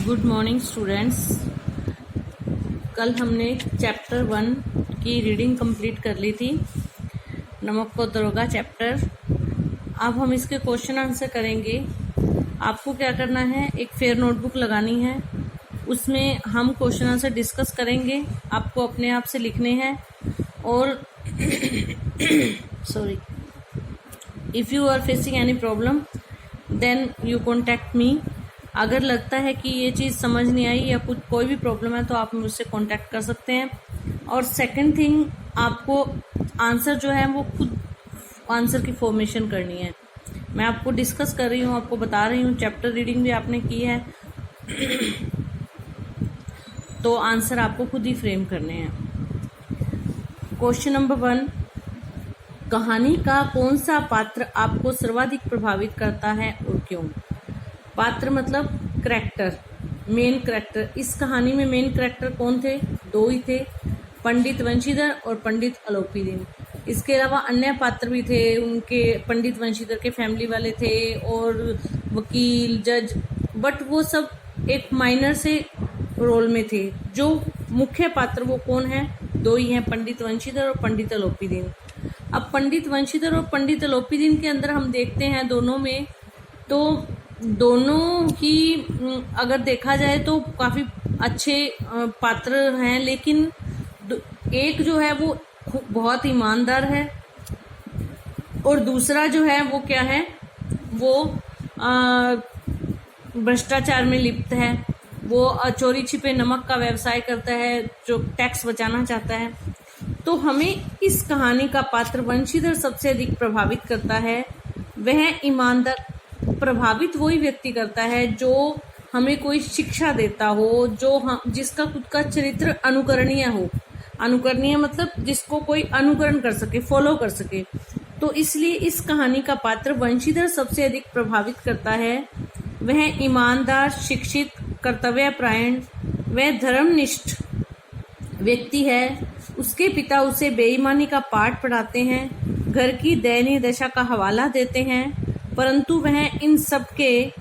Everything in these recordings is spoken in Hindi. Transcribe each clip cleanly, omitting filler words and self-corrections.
Good morning students. कल हमने चैप्टर 1 की रीडिंग कंप्लीट कर ली थी, नमक को दरोगा चैप्टर। अब हम इसके क्वेश्चन आंसर करेंगे। आपको क्या करना है, एक फेयर नोटबुक लगानी है, उसमें हम क्वेश्चन आंसर डिस्कस करेंगे। आपको अपने आप से लिखने हैं और sorry, if you are facing any problem then you contact me. अगर लगता है कि ये चीज़ समझ नहीं आई या कुछ कोई भी प्रॉब्लम है तो आप मुझसे कांटेक्ट कर सकते हैं। और सेकंड थिंग, आपको आंसर जो है वो खुद आंसर की फॉर्मेशन करनी है। मैं आपको डिस्कस कर रही हूँ, आपको बता रही हूँ, चैप्टर रीडिंग भी आपने की है तो आंसर आपको खुद ही फ्रेम करने हैं। क्वेश्चन नंबर 1, कहानी का कौन सा पात्र आपको सर्वाधिक प्रभावित करता है और क्यों? पात्र मतलब करैक्टर, मेन करैक्टर। इस कहानी में मेन करैक्टर कौन थे? दो ही थे, पंडित वंशीधर और पंडित अलोपीदीन। इसके अलावा अन्य पात्र भी थे, उनके पंडित वंशीधर के फैमिली वाले थे और वकील, जज, बट वो सब एक माइनर से रोल में थे। जो मुख्य पात्र वो कौन है? दो ही हैं, पंडित वंशीधर और पंडित अलोपीदीन। अब पंडित वंशीधर और पंडित अलोपीदीन के अंदर हम देखते हैं दोनों में, तो दोनों ही अगर देखा जाए तो काफ़ी अच्छे पात्र हैं, लेकिन एक जो है वो बहुत ईमानदार है और दूसरा जो है वो क्या है, वो भ्रष्टाचार में लिप्त है। वो चोरी छिपे नमक का व्यवसाय करता है, जो टैक्स बचाना चाहता है। तो हमें इस कहानी का पात्र वंशीधर सबसे अधिक प्रभावित करता है। वह ईमानदार, प्रभावित वही व्यक्ति करता है जो हमें कोई शिक्षा देता हो, जो जिसका खुद का चरित्र अनुकरणीय हो। अनुकरणीय मतलब जिसको कोई अनुकरण कर सके, फॉलो कर सके। तो इसलिए इस कहानी का पात्र वंशीधर सबसे अधिक प्रभावित करता है। वह ईमानदार, शिक्षित, कर्तव्यपरायण व धर्मनिष्ठ व्यक्ति है। उसके पिता उसे बेईमानी का पाठ पढ़ाते हैं, घर की दयनीय दशा का हवाला देते हैं, परंतु वह इन सब के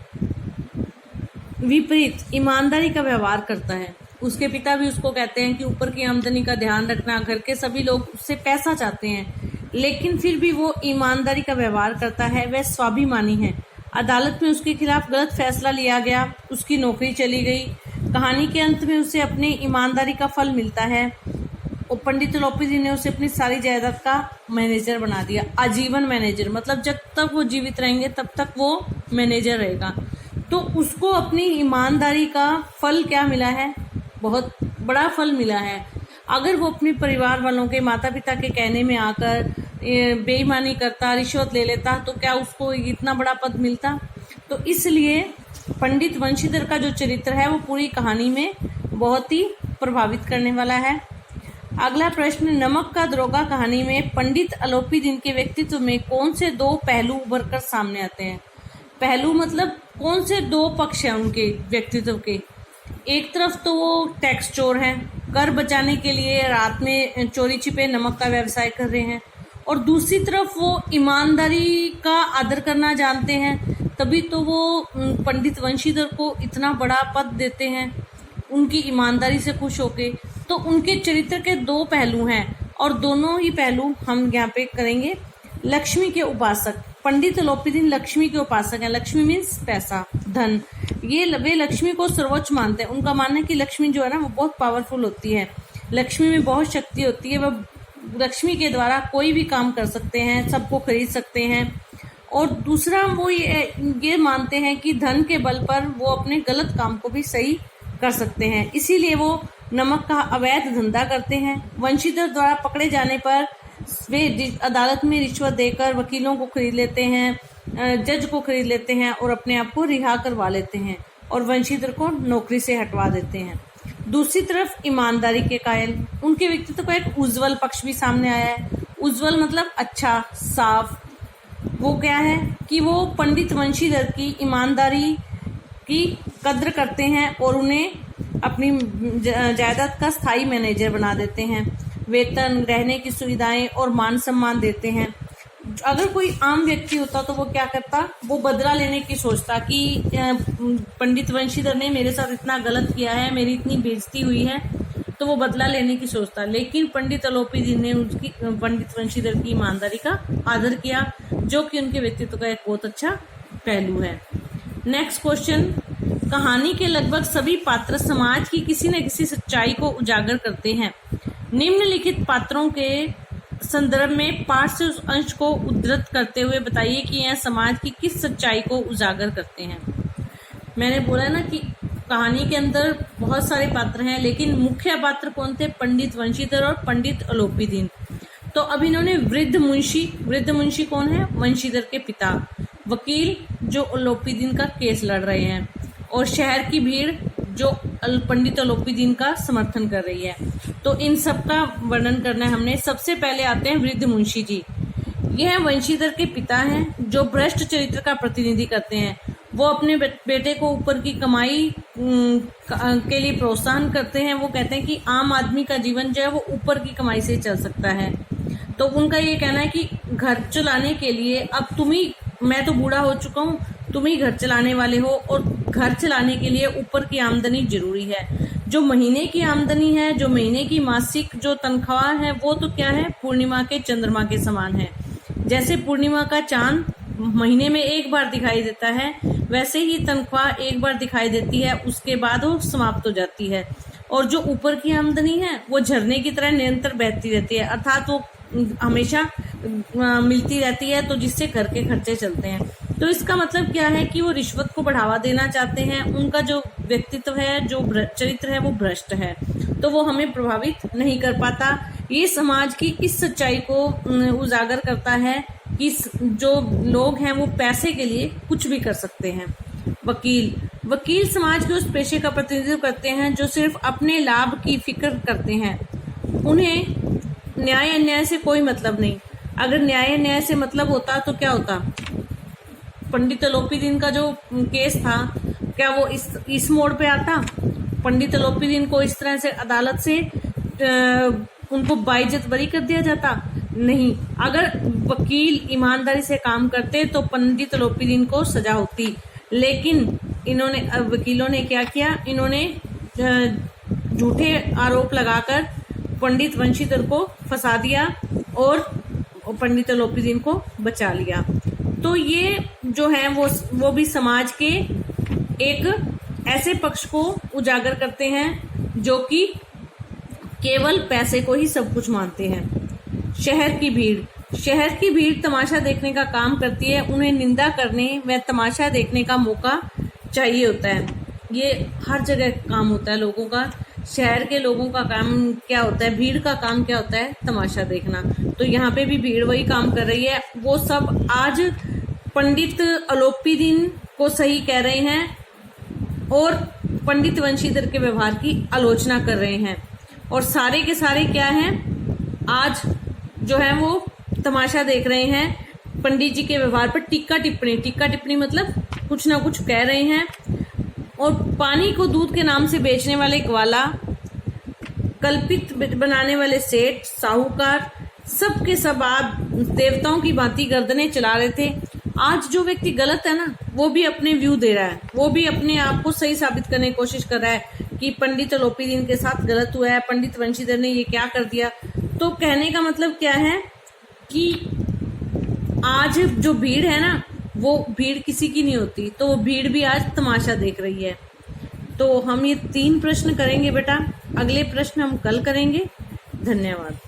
विपरीत ईमानदारी का व्यवहार करता है। उसके पिता भी उसको कहते हैं कि ऊपर की आमदनी का ध्यान रखना, घर के सभी लोग उससे पैसा चाहते हैं, लेकिन फिर भी वो ईमानदारी का व्यवहार करता है। वह स्वाभिमानी है। अदालत में उसके खिलाफ गलत फैसला लिया गया, उसकी नौकरी चली गई। कहानी के अंत में उसे अपनी ईमानदारी का फल मिलता है और पंडित अलोपीदीन ने उसे अपनी सारी जायदाद का मैनेजर बना दिया। आजीवन मैनेजर मतलब जब तक वो जीवित रहेंगे तब तक वो मैनेजर रहेगा। तो उसको अपनी ईमानदारी का फल क्या मिला है? बहुत बड़ा फल मिला है। अगर वो अपने परिवार वालों के, माता पिता के कहने में आकर बेईमानी करता, रिश्वत ले लेता, तो क्या उसको इतना बड़ा पद मिलता? तो इसलिए पंडित वंशीधर का जो चरित्र है वो पूरी कहानी में बहुत ही प्रभावित करने वाला है। अगला प्रश्न, नमक का दरोगा कहानी में पंडित अलोपीदीन के व्यक्तित्व में कौन से दो पहलू उभर कर सामने आते हैं? पहलू मतलब कौन से दो पक्ष हैं उनके व्यक्तित्व के? एक तरफ तो वो टैक्स चोर हैं, कर बचाने के लिए रात में चोरी छिपे नमक का व्यवसाय कर रहे हैं, और दूसरी तरफ वो ईमानदारी का आदर करना जानते हैं, तभी तो वो पंडित वंशीधर को इतना बड़ा पद देते हैं उनकी ईमानदारी से खुश होके। तो उनके चरित्र के दो पहलू हैं और दोनों ही पहलू हम यहाँ पे करेंगे। लक्ष्मी के उपासक, पंडित अलोपीदीन लक्ष्मी के उपासक हैं। लक्ष्मी मीन्स पैसा, धन। ये वे लक्ष्मी को सर्वोच्च मानते हैं। उनका मानना है कि लक्ष्मी जो है ना वो बहुत पावरफुल होती है, लक्ष्मी में बहुत शक्ति होती है। वह लक्ष्मी के द्वारा कोई भी काम कर सकते हैं, सबको खरीद सकते हैं। और दूसरा वो ये मानते हैं कि धन के बल पर वो अपने गलत काम को भी सही कर सकते हैं, इसीलिए वो नमक का अवैध धंधा करते हैं। वंशीधर द्वारा पकड़े जाने पर वे अदालत में रिश्वत देकर वकीलों को खरीद लेते हैं, जज को खरीद लेते हैं और अपने आप को रिहा करवा लेते हैं और वंशीधर को नौकरी से हटवा देते हैं। दूसरी तरफ ईमानदारी के कायल, उनके व्यक्तित्व का एक उज्जवल पक्ष भी सामने आया है। उज्जवल मतलब अच्छा, साफ। वो क्या है कि वो पंडित वंशीधर की ईमानदारी की कद्र करते हैं और उन्हें अपनी जायदाद का स्थायी मैनेजर बना देते हैं। वेतन, रहने की सुविधाएं और मान सम्मान देते हैं। अगर कोई आम व्यक्ति होता तो वो क्या करता, वो बदला लेने की सोचता कि पंडित वंशीधर ने मेरे साथ इतना गलत किया है, मेरी इतनी बेइज्जती हुई है, तो वो बदला लेने की सोचता। लेकिन पंडित अलोपीदीन ने उसकी पंडित वंशीधर की ईमानदारी का आदर किया, जो कि उनके व्यक्तित्व का एक बहुत अच्छा पहलू है। नेक्स्ट क्वेश्चन, कहानी के लगभग सभी पात्र समाज की किसी न किसी सच्चाई को उजागर करते हैं। निम्नलिखित पात्रों के संदर्भ में पाठ से उस अंश को उद्धृत करते हुए बताइए कि यह समाज की किस सच्चाई को उजागर करते हैं। मैंने बोला ना कि कहानी के अंदर बहुत सारे पात्र हैं, लेकिन मुख्य पात्र कौन थे? पंडित वंशीधर और पंडित अलोपीदीन। तो अब इन्होंने वृद्ध मुंशी कौन है? वंशीधर के पिता, वकील जो अलोपीदीन का केस लड़ रहे हैं, और शहर की भीड़ जो पंडित अलोपीदीन का समर्थन कर रही है। तो इन सब का वर्णन करना है हमने। सबसे पहले आते हैं वृद्ध मुंशी जी। यह वंशीधर के पिता हैं, जो भ्रष्ट चरित्र का प्रतिनिधि करते हैं। वो अपने बेटे को ऊपर की कमाई के लिए प्रोत्साहन करते हैं। वो कहते हैं कि आम आदमी का जीवन जो है वो ऊपर की कमाई से चल सकता है। तो उनका ये कहना है कि घर चलाने के लिए अब मैं तो बूढ़ा हो चुका हूँ, तुम ही घर चलाने वाले हो, और घर चलाने के लिए ऊपर की आमदनी जरूरी है। जो महीने की आमदनी है, जो महीने की मासिक जो तनख्वाह है, वो तो क्या है? पूर्णिमा के चंद्रमा के समान है। जैसे पूर्णिमा का चांद महीने में एक बार दिखाई देता है, वैसे ही तनख्वाह एक बार दिखाई देती है, उसके बाद वो समाप्त हो जाती है। और जो ऊपर की आमदनी है वो झरने की तरह निरंतर बहती रहती है, अर्थात वो हमेशा मिलती रहती है, तो जिससे घर के खर्चे चलते हैं। तो इसका मतलब क्या है कि वो रिश्वत को बढ़ावा देना चाहते हैं। उनका जो व्यक्तित्व है, जो चरित्र है, वो भ्रष्ट है, तो वो हमें प्रभावित नहीं कर पाता। ये समाज की इस सच्चाई को उजागर करता है कि जो लोग हैं वो पैसे के लिए कुछ भी कर सकते हैं। वकील समाज के उस पेशे का प्रतिनिधित्व करते हैं जो सिर्फ अपने लाभ की फिक्र करते हैं। उन्हें न्याय अन्याय से कोई मतलब नहीं। अगर न्याय अन्याय से मतलब होता तो क्या होता? पंडित अलोपीदीन का जो केस था, क्या वो इस मोड़ पे आता? पंडित अलोपीदीन को इस तरह से अदालत से उनको बाइज्जत बरी कर दिया जाता? नहीं। अगर वकील ईमानदारी से काम करते तो पंडित अलोपीदीन को सजा होती। लेकिन वकीलों ने क्या किया? इन्होंने झूठे आरोप लगाकर पंडित वंशीधर को फंसा दिया और पंडित अलोपीदीन को बचा लिया। तो ये जो है वो भी समाज के एक ऐसे पक्ष को उजागर करते हैं जो कि केवल पैसे को ही सब कुछ मानते हैं। शहर की भीड़ तमाशा देखने का काम करती है। उन्हें निंदा करने व तमाशा देखने का मौका चाहिए होता है। ये हर जगह काम होता है लोगों का। शहर के लोगों का काम क्या होता है? भीड़ का काम क्या होता है? तमाशा देखना। तो यहाँ पे भी भीड़ वही काम कर रही है। वो सब आज पंडित अलोपीदीन को सही कह रहे हैं और पंडित वंशीधर के व्यवहार की आलोचना कर रहे हैं। और सारे के सारे क्या हैं? आज जो है वो तमाशा देख रहे हैं पंडित जी के व्यवहार पर। टीका टिप्पणी मतलब कुछ ना कुछ कह रहे हैं। और पानी को दूध के नाम से बेचने वाले ग्वाला, कल्पित बनाने वाले सेठ, साहूकार, सब के सब आप देवताओं की भांति गर्दनें चला रहे थे। आज जो व्यक्ति गलत है ना, वो भी अपने व्यू दे रहा है, वो भी अपने आप को सही साबित करने की कोशिश कर रहा है कि पंडित अलोपीदीन के साथ गलत हुआ है, पंडित वंशीधर ने ये क्या कर दिया। तो कहने का मतलब क्या है कि आज जो भीड़ है ना, वो भीड़ किसी की नहीं होती, तो वो भीड़ भी आज तमाशा देख रही है। तो हम ये 3 प्रश्न करेंगे बेटा, अगले प्रश्न हम कल करेंगे। धन्यवाद।